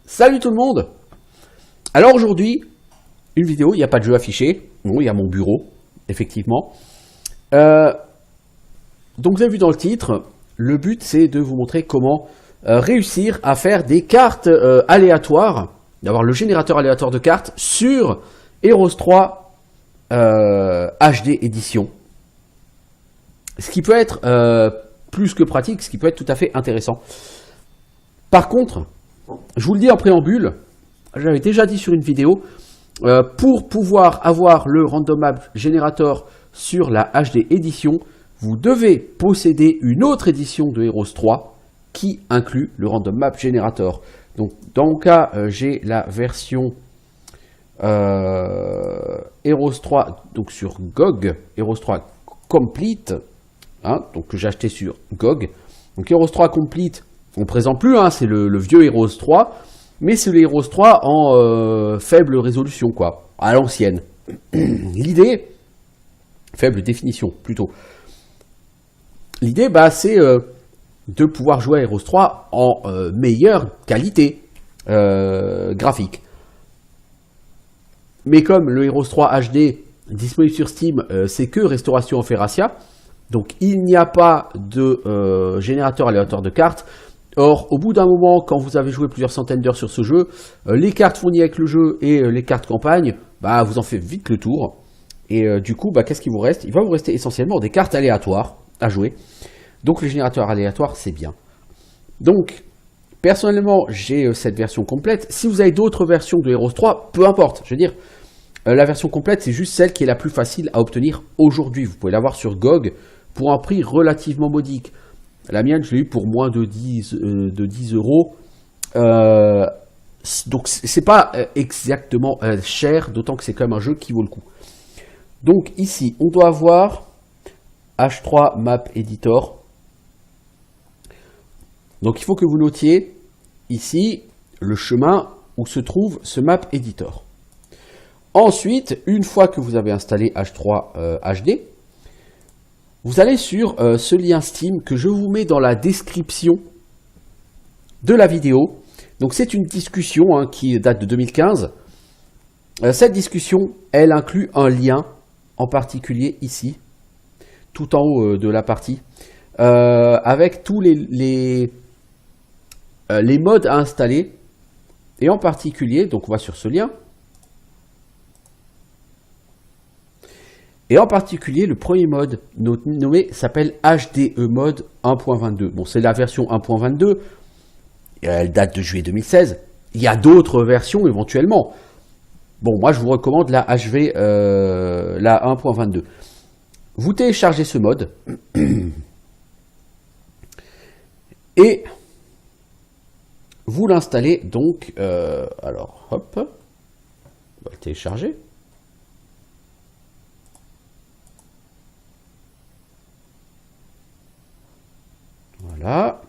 Salut tout le monde. Alors aujourd'hui, une vidéo, il n'y a pas de jeu affiché. Bon, il y a mon bureau, effectivement. Donc vous avez vu dans le titre, le but c'est de vous montrer comment réussir à faire des cartes aléatoires, d'avoir le générateur aléatoire de cartes sur Heroes 3 HD édition. Ce qui peut être plus que pratique, ce qui peut être tout à fait intéressant. Par contre, je vous le dis en préambule, j'avais déjà dit sur une vidéo, pour pouvoir avoir le Random Map Generator sur la HD édition, vous devez posséder une autre édition de Heroes 3 qui inclut le Random Map Generator. Donc dans mon cas, j'ai la version Heroes 3 donc sur GOG, Heroes 3 Complete, hein, donc que j'ai acheté sur GOG. Donc Heroes 3 Complete, on ne présente plus, hein, c'est le vieux Heroes 3, mais c'est le Heroes 3 en faible résolution, quoi, à l'ancienne. L'idée, faible définition plutôt, l'idée, c'est de pouvoir jouer à Heroes 3 en meilleure qualité graphique. Mais comme le Heroes 3 HD disponible sur Steam, c'est que restauration en Ferracia, donc il n'y a pas de générateur aléatoire de cartes. Or, au bout d'un moment, quand vous avez joué plusieurs centaines d'heures sur ce jeu, les cartes fournies avec le jeu et les cartes campagne, vous en faites vite le tour. Et du coup, qu'est-ce qu'il vous reste? Il va vous rester essentiellement des cartes aléatoires à jouer. Donc, le générateur aléatoire, c'est bien. Donc, personnellement, j'ai cette version complète. Si vous avez d'autres versions de Heroes 3, peu importe. Je veux dire, la version complète, c'est juste celle qui est la plus facile à obtenir aujourd'hui. Vous pouvez l'avoir sur GOG pour un prix relativement modique. La mienne, je l'ai eu pour moins de 10 euros. Donc, c'est pas exactement cher, d'autant que c'est quand même un jeu qui vaut le coup. Donc, ici, on doit avoir H3 Map Editor. Donc, il faut que vous notiez ici le chemin où se trouve ce Map Editor. Ensuite, une fois que vous avez installé H3 HD, vous allez sur ce lien Steam que je vous mets dans la description de la vidéo. Donc c'est une discussion qui date de 2015. Cette discussion, elle inclut un lien en particulier ici, tout en haut de la partie, avec tous les modes à installer. Et en particulier, donc on va sur ce lien. Et en particulier, le premier mode nommé s'appelle HDE Mode 1.22. Bon, c'est la version 1.22. Elle date de juillet 2016. Il y a d'autres versions éventuellement. Bon, moi, je vous recommande la HV, la 1.22. Vous téléchargez ce mode. Et vous l'installez donc. Alors, hop. On va le télécharger. Voilà.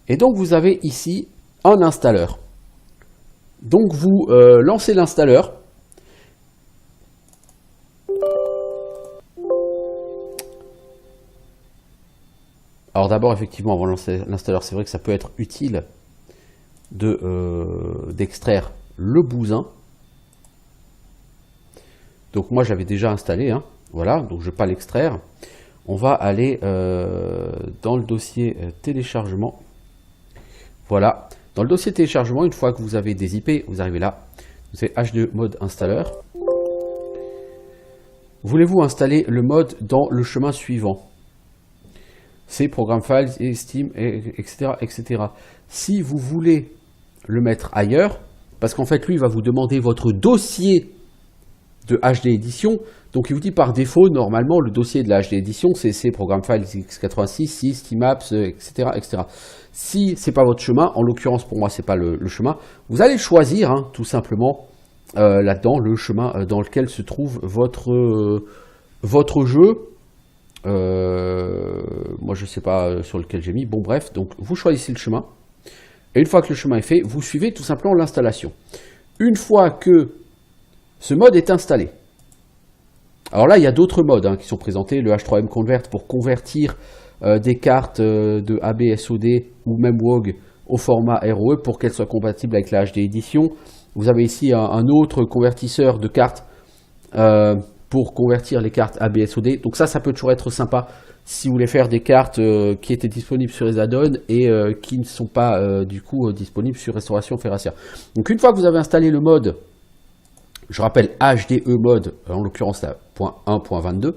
Et donc vous avez ici un installeur. Donc vous lancez l'installeur. Alors d'abord, effectivement, avant de lancer l'installeur, c'est vrai que ça peut être utile d'extraire le bousin. Donc moi j'avais déjà installé, voilà, donc je ne vais pas l'extraire. On va aller dans le dossier téléchargement. Voilà. Dans le dossier téléchargement, une fois que vous avez des IP, vous arrivez là. Vous avez H2 mode installeur. Voulez-vous installer le mode dans le chemin suivant? C'est Program Files et Steam, etc., etc. Si vous voulez le mettre ailleurs, parce qu'en fait, lui, il va vous demander votre dossier de HD édition. Donc il vous dit par défaut, normalement, le dossier de la HD édition, c'est Program Files x86, 6, Steam Apps, etc., etc. Si ce n'est pas votre chemin, en l'occurrence pour moi, ce n'est pas le chemin, vous allez choisir, tout simplement, là-dedans, le chemin dans lequel se trouve votre jeu. Moi, je ne sais pas sur lequel j'ai mis. Bon, bref, donc vous choisissez le chemin. Et une fois que le chemin est fait, vous suivez tout simplement l'installation. Une fois que ce mode est installé, alors là, il y a d'autres modes qui sont présentés. Le H3M Convert pour convertir des cartes de ABSOD ou même WOG au format ROE pour qu'elle soit compatible avec la HD Edition. Vous avez ici un autre convertisseur de cartes pour convertir les cartes ABSOD. Donc ça peut toujours être sympa si vous voulez faire des cartes qui étaient disponibles sur les add-ons et qui ne sont pas du coup disponibles sur Restauration Feracia. Donc une fois que vous avez installé le mode, je rappelle HDE mode, en l'occurrence la .1.22,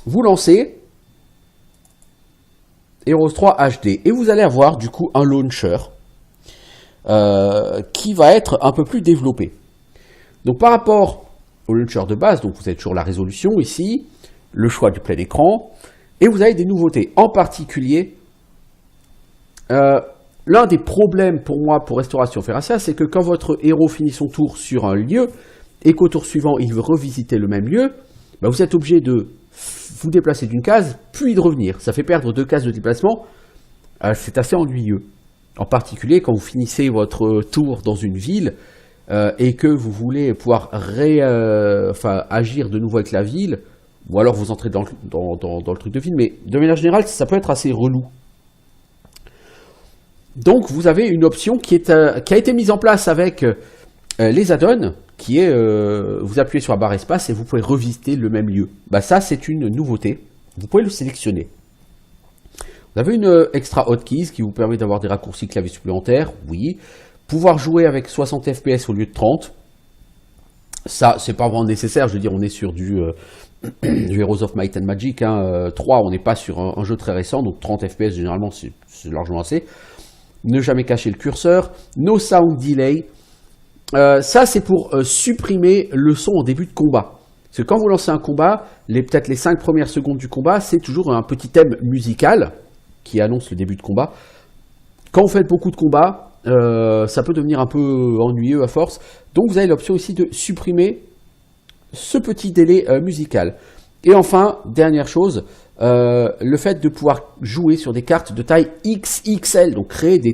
vous lancez Heroes 3 HD et vous allez avoir du coup un launcher qui va être un peu plus développé. Donc par rapport au launcher de base, donc vous avez toujours la résolution ici, le choix du plein écran, et vous avez des nouveautés. En particulier, l'un des problèmes pour moi pour Restauration Feracia, c'est que quand votre héros finit son tour sur un lieu, et qu'au tour suivant il veut revisiter le même lieu, bah vous êtes obligé de vous déplacer d'une case, puis de revenir. Ça fait perdre 2 cases de déplacement, c'est assez ennuyeux. En particulier quand vous finissez votre tour dans une ville, et que vous voulez pouvoir agir de nouveau avec la ville, ou alors vous entrez dans le truc de ville, mais de manière générale, ça peut être assez relou. Donc vous avez une option qui a été mise en place avec les add-ons, qui est, vous appuyez sur la barre espace et vous pouvez revisiter le même lieu. Bah ça c'est une nouveauté, vous pouvez le sélectionner. Vous avez une extra hotkey qui vous permet d'avoir des raccourcis clavier supplémentaires, oui. Pouvoir jouer avec 60 FPS au lieu de 30, ça c'est pas vraiment nécessaire, je veux dire on est sur du Heroes of Might and Magic, 3 on n'est pas sur un jeu très récent, donc 30 FPS généralement c'est largement assez. Ne jamais cacher le curseur, no sound delay, ça c'est pour supprimer le son au début de combat. Parce que quand vous lancez un combat, peut-être les 5 premières secondes du combat, c'est toujours un petit thème musical qui annonce le début de combat. Quand vous faites beaucoup de combats, ça peut devenir un peu ennuyeux à force. Donc vous avez l'option ici de supprimer ce petit délai musical. Et enfin, dernière chose, le fait de pouvoir jouer sur des cartes de taille XXL, donc créer des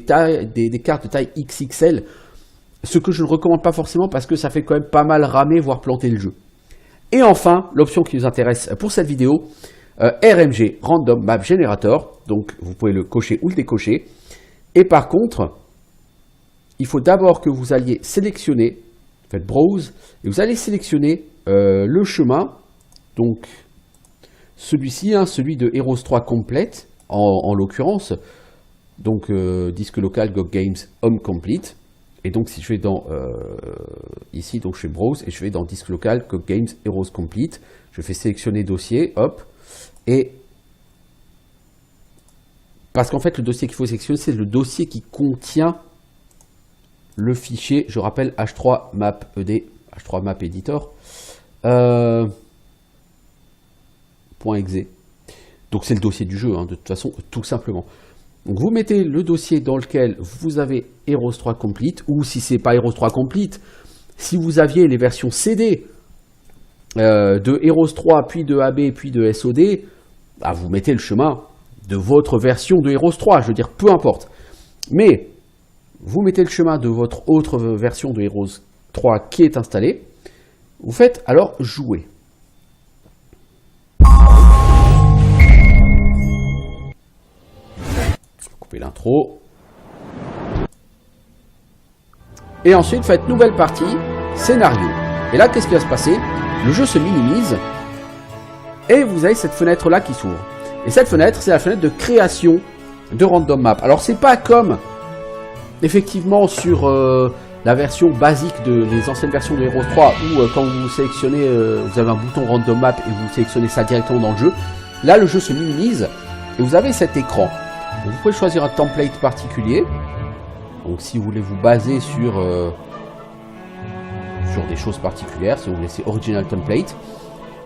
cartes de taille XXL, ce que je ne recommande pas forcément parce que ça fait quand même pas mal ramer, voire planter le jeu. Et enfin, l'option qui nous intéresse pour cette vidéo, RMG, Random Map Generator, donc vous pouvez le cocher ou le décocher. Et par contre, il faut d'abord que vous alliez sélectionner, faites Browse, et vous allez sélectionner le chemin, donc celui-ci, celui de Heroes 3 Complete, en l'occurrence, donc disque local GOG Games Home Complete, et donc si je vais dans, ici, donc je fais Browse, et je vais dans disque local GOG Games Heroes Complete, je fais sélectionner dossier, hop, et parce qu'en fait le dossier qu'il faut sélectionner, c'est le dossier qui contient le fichier, je rappelle, H3 Map ED, H3 Map Editor, .exe. Donc c'est le dossier du jeu, de toute façon, tout simplement. Donc vous mettez le dossier dans lequel vous avez Heroes 3 Complete, ou si c'est pas Heroes 3 Complete, si vous aviez les versions CD de Heroes 3, puis de AB, puis de SOD, bah vous mettez le chemin de votre version de Heroes 3, je veux dire, peu importe. Mais vous mettez le chemin de votre autre version de Heroes 3 qui est installée. Vous faites alors jouer. Couper l'intro. Et ensuite, faites nouvelle partie, scénario. Et là, qu'est-ce qui va se passer? Le jeu se minimise et vous avez cette fenêtre là qui s'ouvre. Et cette fenêtre, c'est la fenêtre de création de Random Map. Alors, c'est pas comme effectivement sur la version basique des anciennes versions de Heroes 3 où quand vous sélectionnez, vous avez un bouton Random Map et vous sélectionnez ça directement dans le jeu. Là, le jeu se minimise et vous avez cet écran. Donc, vous pouvez choisir un template particulier. Donc si vous voulez vous baser sur des choses particulières, si vous laissez Original Template,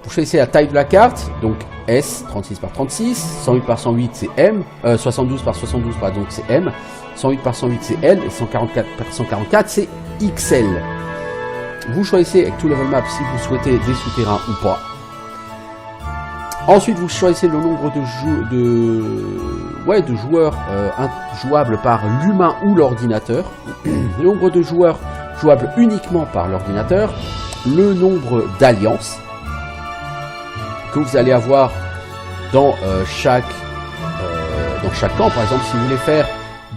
vous choisissez la taille de la carte, donc S, 36 par 36, 108 par 108 c'est M, 72 par 72 pardon c'est M, 108 par 108 c'est L, et 144 par 144 c'est XL. Vous choisissez avec tout level map si vous souhaitez des souterrains ou pas. Ensuite, vous choisissez le nombre de joueurs jouables par l'humain ou l'ordinateur, le nombre de joueurs jouables uniquement par l'ordinateur, le nombre d'alliances que vous allez avoir dans chaque camp. Par exemple, si vous voulez faire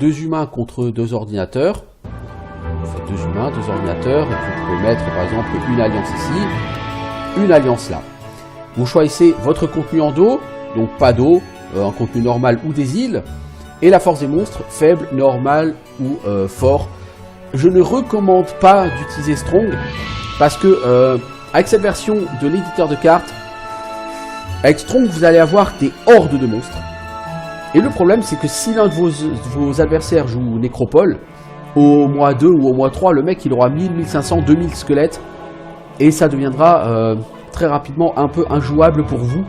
2 humains contre 2 ordinateurs. Vous faites 2 humains, 2 ordinateurs, et puis vous pouvez mettre par exemple une alliance ici, une alliance là. Vous choisissez votre contenu en dos, donc pas d'eau, un contenu normal ou des îles, et la force des monstres, faible, normal ou fort. Je ne recommande pas d'utiliser Strong, parce que avec cette version de l'éditeur de cartes, avec Strong vous allez avoir des hordes de monstres. Et le problème c'est que si l'un de vos adversaires joue Nécropole, au mois 2 ou au mois 3, le mec il aura 1000, 1500, 2000 squelettes, et ça deviendra très rapidement un peu injouable pour vous.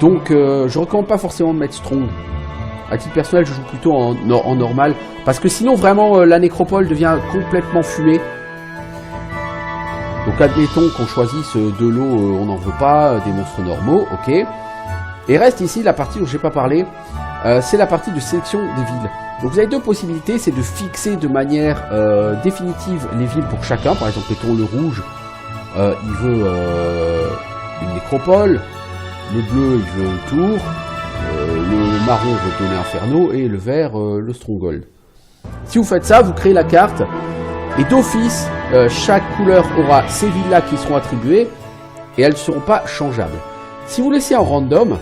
Donc je recommande pas forcément de mettre Strong. À titre personnel, je joue plutôt en normal, parce que sinon vraiment la nécropole devient complètement fumée. Donc admettons qu'on choisisse de l'eau, on n'en veut pas, des monstres normaux, ok. Et reste ici la partie dont j'ai pas parlé, c'est la partie de sélection des villes. Donc vous avez 2 possibilités, c'est de fixer de manière définitive les villes pour chacun. Par exemple, mettons le rouge, il veut une nécropole, le bleu il veut une tour, le marron veut donner Inferno et le vert le Stronghold. Si vous faites ça, vous créez la carte et d'office, chaque couleur aura ces villes-là qui seront attribuées et elles ne seront pas changeables. Si vous laissez en random,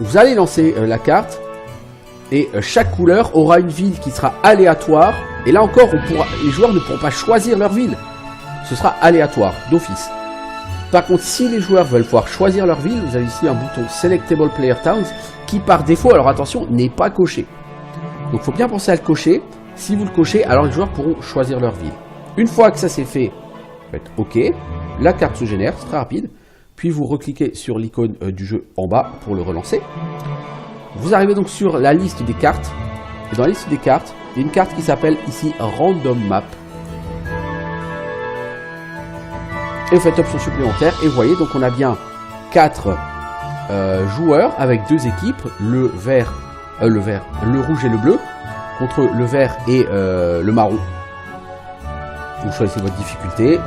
vous allez lancer la carte et chaque couleur aura une ville qui sera aléatoire. Et là encore, les joueurs ne pourront pas choisir leur ville. Ce sera aléatoire, d'office. Par contre, si les joueurs veulent pouvoir choisir leur ville, vous avez ici un bouton Selectable Player Towns qui par défaut, alors attention, n'est pas coché. Donc il faut bien penser à le cocher. Si vous le cochez, alors les joueurs pourront choisir leur ville. Une fois que ça c'est fait, vous faites OK. La carte se génère, c'est très rapide. Puis vous recliquez sur l'icône du jeu en bas pour le relancer. Vous arrivez donc sur la liste des cartes. Et dans la liste des cartes, il y a une carte qui s'appelle ici Random Map. Et vous faites option supplémentaire. Et vous voyez, donc on a bien 4 joueurs avec 2 équipes. Le rouge et le bleu. Contre le vert et le marron. Vous choisissez votre difficulté.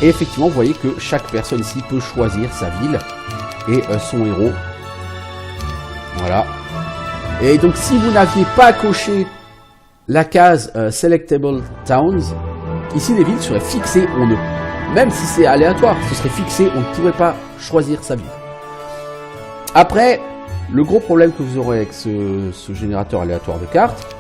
Et effectivement, vous voyez que chaque personne ici peut choisir sa ville et son héros. Voilà. Et donc, si vous n'aviez pas coché la case Selectable Towns, ici les villes seraient fixées en E. Même si c'est aléatoire, ce serait fixé, on ne pourrait pas choisir sa ville. Après, le gros problème que vous aurez avec ce générateur aléatoire de cartes,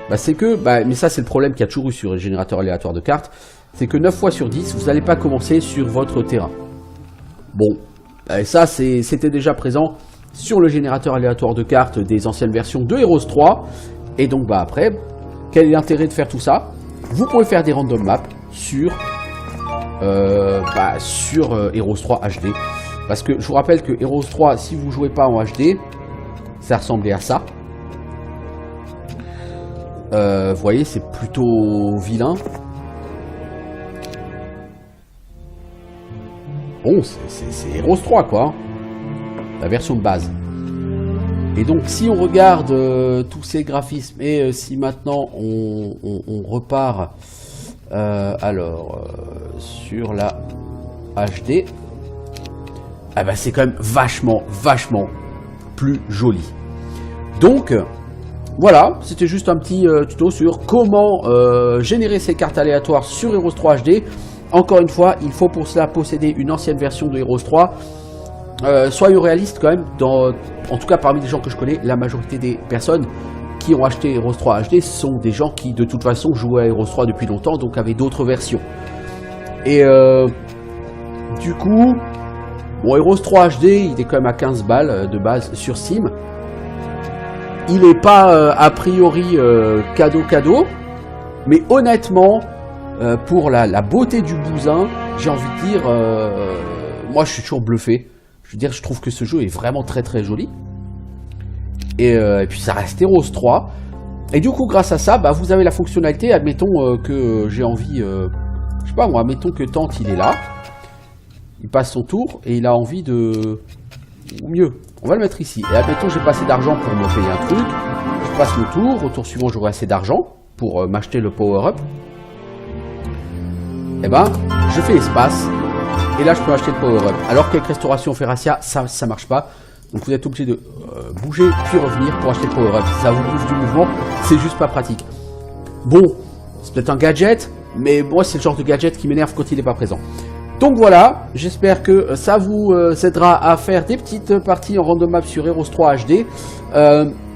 bah, c'est que, mais ça c'est le problème qu'il y a toujours eu sur les générateurs aléatoires de cartes, c'est que 9 fois sur 10, vous n'allez pas commencer sur votre terrain. Bon, ça c'était déjà présent sur le générateur aléatoire de cartes des anciennes versions de Heroes 3. Et donc après, quel est l'intérêt de faire tout ça? Vous pouvez faire des random maps sur Heroes 3 HD. Parce que je vous rappelle que Heroes 3, si vous ne jouez pas en HD, ça ressemblait à ça. Vous voyez, c'est plutôt vilain. Bon, c'est Heroes 3 quoi. La version de base. Et donc si on regarde tous ces graphismes et si maintenant on repart sur la HD, c'est quand même vachement plus joli. Donc voilà, c'était juste un petit tuto sur comment générer ces cartes aléatoires sur Heroes 3 HD. Encore une fois, il faut pour cela posséder une ancienne version de Heroes 3. Soyons réalistes quand même, en tout cas parmi les gens que je connais, la majorité des personnes qui ont acheté Heroes 3 HD sont des gens qui de toute façon jouaient à Heroes 3 depuis longtemps, donc avaient d'autres versions. Et du coup, bon, Heroes 3 HD, il est quand même à 15 balles de base sur Steam. Il n'est pas a priori cadeau, mais honnêtement, pour la beauté du bousin, j'ai envie de dire, moi je suis toujours bluffé. Je veux dire, je trouve que ce jeu est vraiment très joli. Et puis ça reste Heroes 3. Et du coup, grâce à ça, vous avez la fonctionnalité, admettons que j'ai envie, je sais pas moi, admettons que Tante il est là, il passe son tour et il a envie de... Ou mieux, on va le mettre ici. Et admettons j'ai pas assez d'argent pour me payer un truc, je passe mon tour, au tour suivant j'aurai assez d'argent pour m'acheter le power-up. Et je fais espace. Et là, je peux acheter le power-up. Alors qu'avec Restauration Ferracia, ça marche pas. Donc vous êtes obligé de bouger puis revenir pour acheter le power-up. Ça vous bouffe du mouvement, c'est juste pas pratique. Bon, c'est peut-être un gadget, mais moi c'est le genre de gadget qui m'énerve quand il n'est pas présent. Donc voilà, j'espère que ça vous aidera à faire des petites parties en random map sur Heroes 3 HD.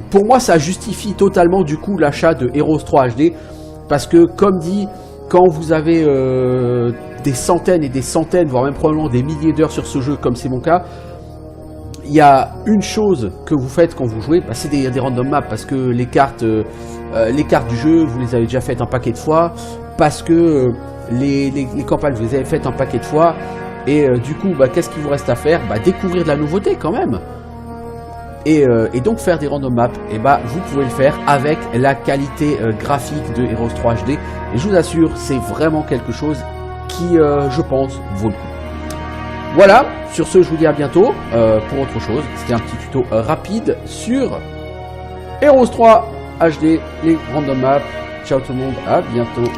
Pour moi, ça justifie totalement du coup l'achat de Heroes 3 HD, parce que comme dit, quand vous avez des centaines et des centaines, voire même probablement des milliers d'heures sur ce jeu, comme c'est mon cas, il y a une chose que vous faites quand vous jouez, bah, c'est des random maps, parce que les cartes du jeu, vous les avez déjà faites un paquet de fois, parce que les campagnes, vous les avez faites un paquet de fois, et du coup, bah, qu'est-ce qu'il vous reste à faire? Bah, découvrir de la nouveauté quand même. Et donc faire des random maps, et bah, vous pouvez le faire avec la qualité graphique de Heroes 3 HD, et je vous assure, c'est vraiment quelque chose qui, je pense, vaut le coup. Voilà, sur ce, je vous dis à bientôt pour autre chose. C'était un petit tuto rapide sur Heroes 3 HD, les random maps. Ciao tout le monde, à bientôt.